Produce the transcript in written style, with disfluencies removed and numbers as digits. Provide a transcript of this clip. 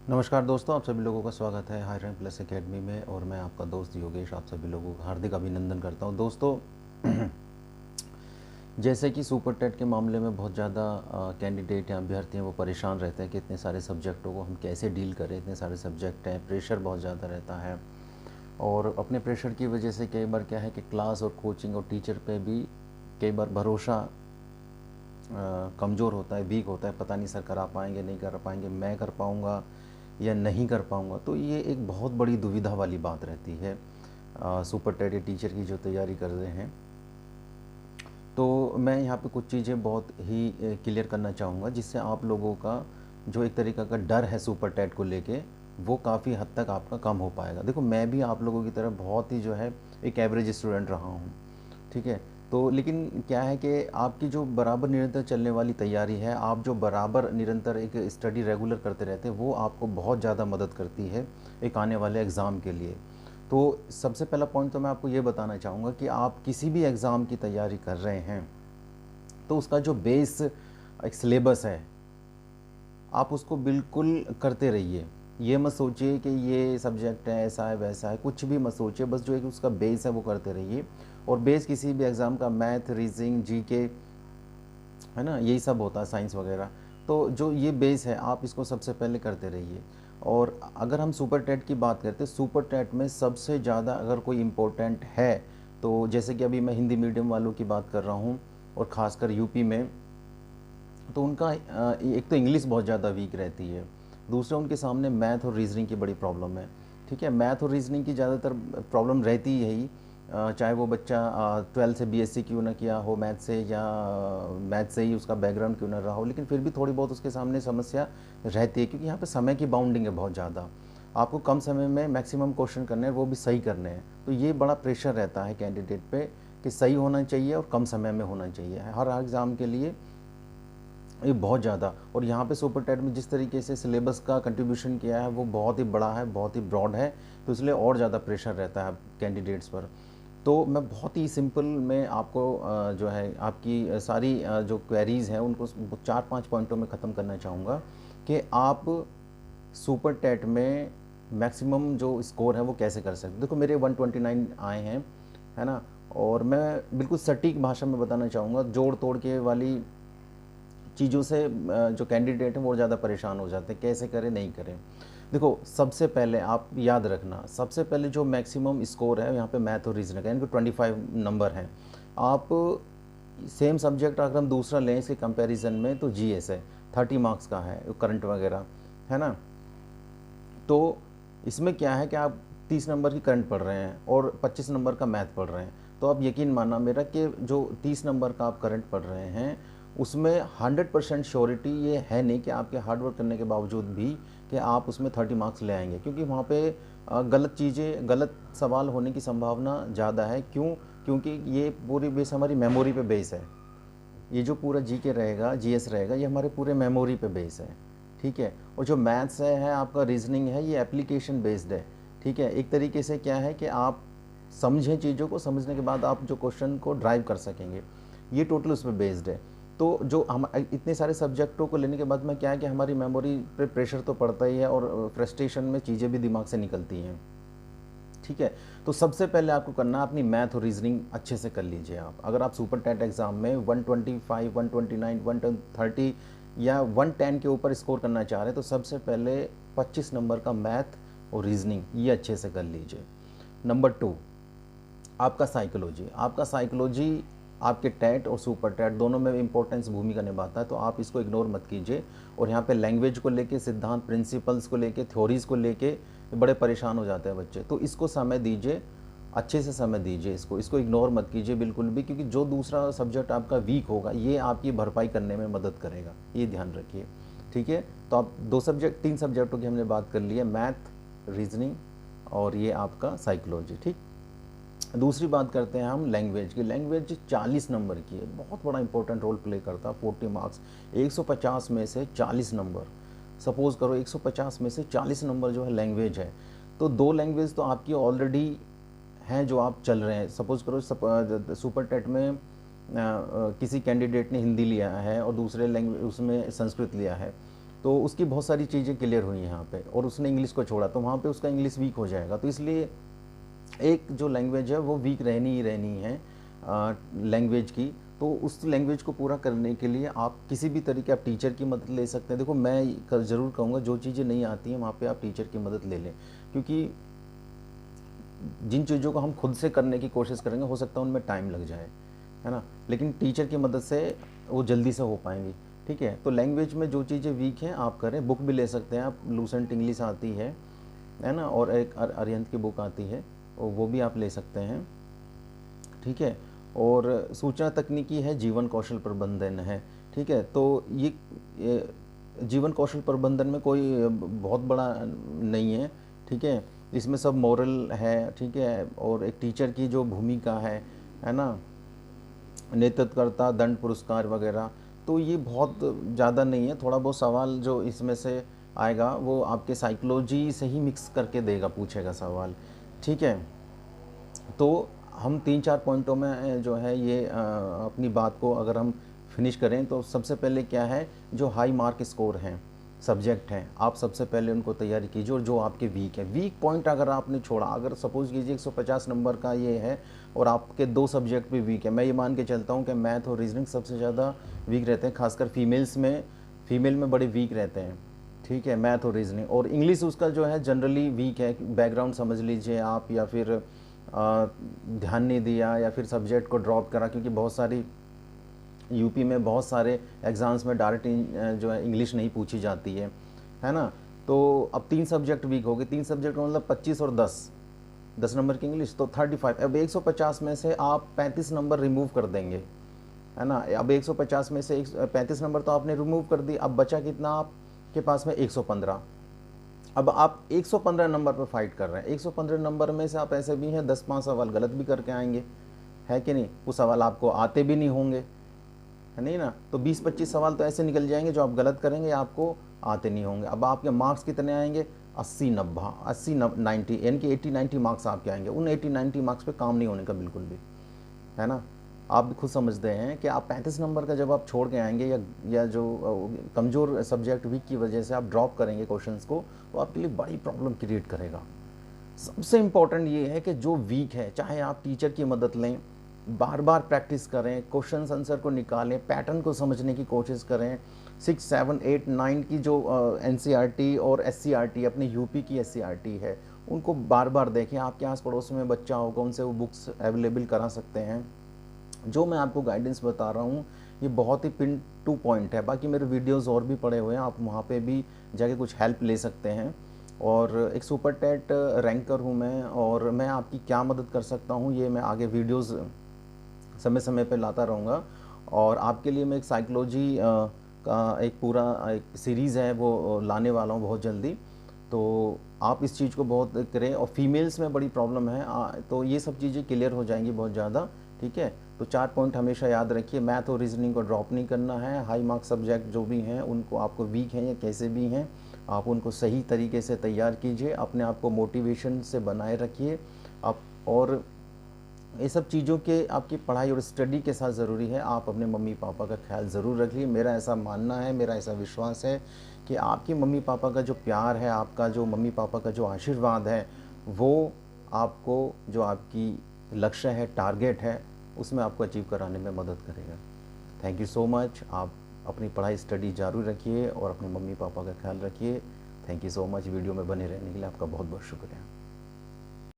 नमस्कार दोस्तों, आप सभी लोगों का स्वागत है हाई रैंक प्लस एकेडमी में। और मैं आपका दोस्त योगेश आप सभी लोगों का हार्दिक अभिनंदन करता हूं। दोस्तों, जैसे कि सुपर टेट के मामले में बहुत ज़्यादा कैंडिडेट या अभ्यर्थी हैं वो परेशान रहते हैं कि इतने सारे सब्जेक्टों को हम कैसे डील करें। इतने सारे सब्जेक्ट हैं, प्रेशर बहुत ज़्यादा रहता है और अपने प्रेशर की वजह से कई बार क्या है कि क्लास और कोचिंग और टीचर पे भी कई बार भरोसा कमज़ोर होता है, वीक होता है। पता नहीं सर करा पाएंगे, नहीं कर पाएंगे, मैं कर पाऊँगा या नहीं कर पाऊँगा। तो ये एक बहुत बड़ी दुविधा वाली बात रहती है सुपर टेट या टीचर की जो तैयारी कर रहे हैं। तो मैं यहाँ पे कुछ चीज़ें बहुत ही क्लियर करना चाहूँगा जिससे आप लोगों का जो एक तरीक़ा का डर है सुपर टेट को लेके वो काफ़ी हद तक आपका कम हो पाएगा। देखो, मैं भी आप लोगों की तरह बहुत ही जो है एक एवरेज स्टूडेंट रहा हूँ, ठीक है। तो लेकिन क्या है कि आपकी जो बराबर निरंतर चलने वाली तैयारी है, आप जो बराबर निरंतर एक स्टडी रेगुलर करते रहते हैं, वो आपको बहुत ज़्यादा मदद करती है एक आने वाले एग्ज़ाम के लिए। तो सबसे पहला पॉइंट तो मैं आपको ये बताना चाहूँगा कि आप किसी भी एग्ज़ाम की तैयारी कर रहे हैं तो उसका जो बेस एक सिलेबस है आप उसको बिल्कुल करते रहिए। ये मत सोचिए कि ये सब्जेक्ट है, ऐसा है वैसा है, कुछ भी मत सोचिए। बस जो एक उसका बेस है वो करते रहिए। और बेस किसी भी एग्ज़ाम का मैथ, रीजनिंग, जीके, है ना, यही सब होता है, साइंस वगैरह। तो जो ये बेस है आप इसको सबसे पहले करते रहिए। और अगर हम सुपर टेट की बात करते हैं, सुपर टेट में सबसे ज़्यादा अगर कोई इम्पोर्टेंट है तो जैसे कि अभी मैं हिंदी मीडियम वालों की बात कर रहा हूँ और ख़ासकर यूपी में, तो उनका एक तो इंग्लिश बहुत ज़्यादा वीक रहती है, दूसरा उनके सामने मैथ और रीजनिंग की बड़ी प्रॉब्लम है, ठीक है। मैथ और रीजनिंग की ज़्यादातर प्रॉब्लम रहती ही यही, चाहे वो बच्चा 12 से बीएससी क्यों ना किया हो मैथ से, या मैथ से ही उसका बैकग्राउंड क्यों ना रहा हो, लेकिन फिर भी थोड़ी बहुत उसके सामने समस्या रहती है क्योंकि यहाँ पे समय की बाउंडिंग है बहुत ज़्यादा। आपको कम समय में मैक्सिमम क्वेश्चन करने हैं, वो भी सही करने हैं। तो ये बड़ा प्रेशर रहता है कैंडिडेट पे कि सही होना चाहिए और कम समय में होना चाहिए हर एग्ज़ाम के लिए, ये बहुत ज़्यादा। और यहाँ पे सुपर टेट में जिस तरीके से सिलेबस का कंट्रीब्यूशन किया है वो बहुत ही बड़ा है, बहुत ही ब्रॉड है, तो इसलिए और ज़्यादा प्रेशर रहता है कैंडिडेट्स पर। तो मैं बहुत ही सिंपल में आपको जो है आपकी सारी जो क्वेरीज़ हैं उनको 4-5 पॉइंटों में ख़त्म करना चाहूँगा कि आप सुपर टेट में मैक्सिमम जो स्कोर है वो कैसे कर सकते हैं। देखो, मेरे 129 आए हैं, है ना। और मैं बिल्कुल सटीक भाषा में बताना चाहूँगा, जोड़ तोड़ के वाली चीज़ों से जो कैंडिडेट हैं वो ज़्यादा परेशान हो जाते हैं, कैसे करें नहीं करें। देखो, सबसे पहले आप याद रखना, सबसे पहले जो मैक्सिमम स्कोर है यहाँ पे मैथ और रीजनिंग का, यानी कि 25 नंबर हैं। आप सेम सब्जेक्ट अगर हम दूसरा लें इसके कंपैरिजन में तो जीएस है, 30 मार्क्स का है, करंट वगैरह, है ना। तो इसमें क्या है कि आप 30 नंबर की करंट पढ़ रहे हैं और 25 नंबर का मैथ पढ़ रहे हैं, तो आप यकीन मानना मेरा कि जो 30 नंबर का आप करंट पढ़ रहे हैं उसमें 100% श्योरिटी ये है नहीं कि आपके हार्ड वर्क करने के बावजूद भी कि आप उसमें 30 मार्क्स ले आएंगे, क्योंकि वहाँ पे गलत चीज़ें, गलत सवाल होने की संभावना ज़्यादा है। क्यों? क्योंकि ये पूरी बेस हमारी मेमोरी पे बेस है। ये जो पूरा जीके रहेगा, जीएस रहेगा, ये हमारे पूरे मेमोरी पे बेस है, ठीक है। और जो मैथ्स है आपका, रीजनिंग है, ये एप्लीकेशन बेस्ड है, ठीक है। एक तरीके से क्या है कि आप समझें चीज़ों को, समझने के बाद आप जो क्वेश्चन को ड्राइव कर सकेंगे, ये टोटल उस पर बेस्ड है। तो जो हम इतने सारे सब्जेक्टों को लेने के बाद में क्या है कि हमारी मेमोरी पे प्रेशर तो पड़ता ही है और फ्रस्ट्रेशन में चीज़ें भी दिमाग से निकलती हैं, ठीक है। तो सबसे पहले आपको करना है अपनी मैथ और रीजनिंग अच्छे से कर लीजिए। आप अगर आप सुपर टेट एग्ज़ाम में 125, 129, 130 या 110 के ऊपर स्कोर करना चाह रहे हैं तो सबसे पहले 25 नंबर का मैथ और रीजनिंग ये अच्छे से कर लीजिए। नंबर 2, आपका साइकोलॉजी। आपका साइकोलॉजी आपके टेट और सुपर टेट दोनों में इंपॉर्टेंस भूमिका निभाता है, तो आप इसको इग्नोर मत कीजिए। और यहाँ पे लैंग्वेज को लेके, सिद्धांत, प्रिंसिपल्स को लेके, थ्योरीज़ को लेके बड़े परेशान हो जाते हैं बच्चे, तो इसको समय दीजिए, अच्छे से समय दीजिए। इसको इग्नोर मत कीजिए बिल्कुल भी, क्योंकि जो दूसरा सब्जेक्ट आपका वीक होगा ये आपकी भरपाई करने में मदद करेगा, ये ध्यान रखिए, ठीक है। तो आप 3 सब्जेक्टों की हमने बात कर ली है, मैथ, रीजनिंग और ये आपका साइकोलॉजी, ठीक। दूसरी बात करते हैं हम लैंग्वेज की। लैंग्वेज 40 नंबर की है, बहुत बड़ा इंपॉर्टेंट रोल प्ले करता है, 40 मार्क्स। 150 में से 40 नंबर, सपोज़ करो 150 में से 40 नंबर जो है लैंग्वेज है, तो 2 लैंग्वेज तो आपकी ऑलरेडी हैं जो आप चल रहे हैं। सपोज़ करो सुपर टेट में किसी कैंडिडेट ने हिंदी लिया है और दूसरे लैंग्वेज उसमें संस्कृत लिया है, तो उसकी बहुत सारी चीज़ें क्लियर हुई यहाँ पे, और उसने इंग्लिश को छोड़ा तो वहाँ पे उसका इंग्लिश वीक हो जाएगा। तो इसलिए एक जो लैंग्वेज है वो वीक रहनी ही रहनी है लैंग्वेज की। तो उस लैंग्वेज को पूरा करने के लिए आप किसी भी तरीके आप टीचर की मदद ले सकते हैं। देखो मैं ज़रूर कहूँगा जो चीज़ें नहीं आती हैं वहाँ पे आप टीचर की मदद ले लें, क्योंकि जिन चीज़ों को हम खुद से करने की कोशिश करेंगे हो सकता है उनमें टाइम लग जाए, है ना, लेकिन टीचर की मदद से वो जल्दी से हो पाएंगी। ठीक है, तो लैंग्वेज में जो चीज़ें वीक हैं आप करें। बुक भी ले सकते हैं आप, लूसेंट इंग्लिश आती है ना, और एक अरिहंत की बुक आती है वो भी आप ले सकते हैं। ठीक है, और सूचना तकनीकी है, जीवन कौशल प्रबंधन है। ठीक है, तो ये जीवन कौशल प्रबंधन में कोई बहुत बड़ा नहीं है। ठीक है, इसमें सब मॉरल है। ठीक है, और एक टीचर की जो भूमिका है ना, नेतृत्वकर्ता, दंड, पुरस्कार वगैरह, तो ये बहुत ज़्यादा नहीं है। थोड़ा बहुत सवाल जो इसमें से आएगा वो आपके साइकोलॉजी से ही मिक्स करके देगा, पूछेगा सवाल। ठीक है, तो हम 3-4 पॉइंटों में जो है ये अपनी बात को अगर हम फिनिश करें तो सबसे पहले क्या है, जो हाई मार्क स्कोर हैं, सब्जेक्ट हैं, आप सबसे पहले उनको तैयारी कीजिए। और जो आपके वीक है, वीक पॉइंट अगर आपने छोड़ा, अगर सपोज कीजिए 150 नंबर का ये है और आपके 2 सब्जेक्ट भी वीक है, मैं ये मान के चलता हूँ कि मैथ और रीजनिंग सबसे ज़्यादा वीक रहते हैं, खासकर फीमेल में बड़े वीक रहते हैं। ठीक है, मैथ और रीजनिंग, और इंग्लिश उसका जो है जनरली वीक है, बैकग्राउंड समझ लीजिए आप, या फिर ध्यान नहीं दिया, या फिर सब्जेक्ट को ड्रॉप करा, क्योंकि बहुत सारी यूपी में बहुत सारे एग्ज़ाम्स में डायरेक्ट जो है इंग्लिश नहीं पूछी जाती है ना। तो अब 3 सब्जेक्ट वीक हो गए, 3 सब्जेक्ट मतलब 25 और 10 नंबर की इंग्लिश, तो 35। अब 150 में से आप 35 नंबर रिमूव कर देंगे, है ना। अब 150 में से 35 नंबर तो आपने रिमूव कर दी, अब बचा कितना आपके पास में, 115। अब आप 115 नंबर पर फाइट कर रहे हैं। 115 नंबर में से आप ऐसे भी हैं 10-5 सवाल गलत भी करके आएंगे, है कि नहीं, वो सवाल आपको आते भी नहीं होंगे, है नहीं ना। तो 20-25 सवाल तो ऐसे निकल जाएंगे जो आप गलत करेंगे, आपको आते नहीं होंगे। अब आपके मार्क्स कितने आएंगे, 80-90, यानी कि 80-90 मार्क्स आपके आएंगे। उन 80-90 मार्क्स पे काम नहीं होने का बिल्कुल भी, है ना। आप भी खुद समझते हैं कि आप 35 नंबर का जब आप छोड़ के आएंगे, या जो कमज़ोर सब्जेक्ट वीक की वजह से आप ड्रॉप करेंगे क्वेश्चंस को, तो आपके लिए बड़ी प्रॉब्लम क्रिएट करेगा। सबसे इम्पॉर्टेंट ये है कि जो वीक है, चाहे आप टीचर की मदद लें, बार बार प्रैक्टिस करें, क्वेश्चन आंसर को निकालें, पैटर्न को समझने की कोशिश करें। 6, 7, 8, 9 की जो NCERT और SCERT, अपने यूपी की SCERT है, उनको बार बार देखें। आपके आस पड़ोस में बच्चा होगा, उनसे वो बुक्स अवेलेबल करा सकते हैं। जो मैं आपको गाइडेंस बता रहा हूँ ये बहुत ही पिन टू पॉइंट है। बाकी मेरे वीडियोस और भी पड़े हुए हैं, आप वहाँ पे भी जाके कुछ हेल्प ले सकते हैं। और एक सुपर टेट रैंकर हूँ मैं, और मैं आपकी क्या मदद कर सकता हूँ ये मैं आगे वीडियोस समय समय पे लाता रहूँगा। और आपके लिए मैं एक साइकोलॉजी का एक पूरा एक सीरीज़ है वो लाने वाला हूँ बहुत जल्दी। तो आप इस चीज़ को बहुत करें, और फीमेल्स में बड़ी प्रॉब्लम है, तो ये सब चीज़ें क्लियर हो जाएंगी बहुत ज़्यादा। ठीक है, तो 4 पॉइंट हमेशा याद रखिए। मैथ और रीजनिंग को ड्रॉप नहीं करना है। हाई मार्क्स सब्जेक्ट जो भी हैं उनको, आपको वीक हैं या कैसे भी हैं, आप उनको सही तरीके से तैयार कीजिए, अपने आप को मोटिवेशन से बनाए रखिए आप। और ये सब चीज़ों के आपकी पढ़ाई और स्टडी के साथ ज़रूरी है आप अपने मम्मी पापा का ख्याल ज़रूर रखिए। मेरा ऐसा मानना है, मेरा ऐसा विश्वास है कि आपके मम्मी पापा का जो प्यार है, आपका जो मम्मी पापा का जो आशीर्वाद है, वो आपको जो आपकी लक्ष्य है, टारगेट है, उसमें आपको अचीव कराने में मदद करेगा। Thank you so much. आप अपनी पढ़ाई स्टडी जारी रखिए और अपने मम्मी पापा का ख्याल रखिए। Thank you so much. Video में बने रहने के लिए आपका बहुत बहुत शुक्रिया।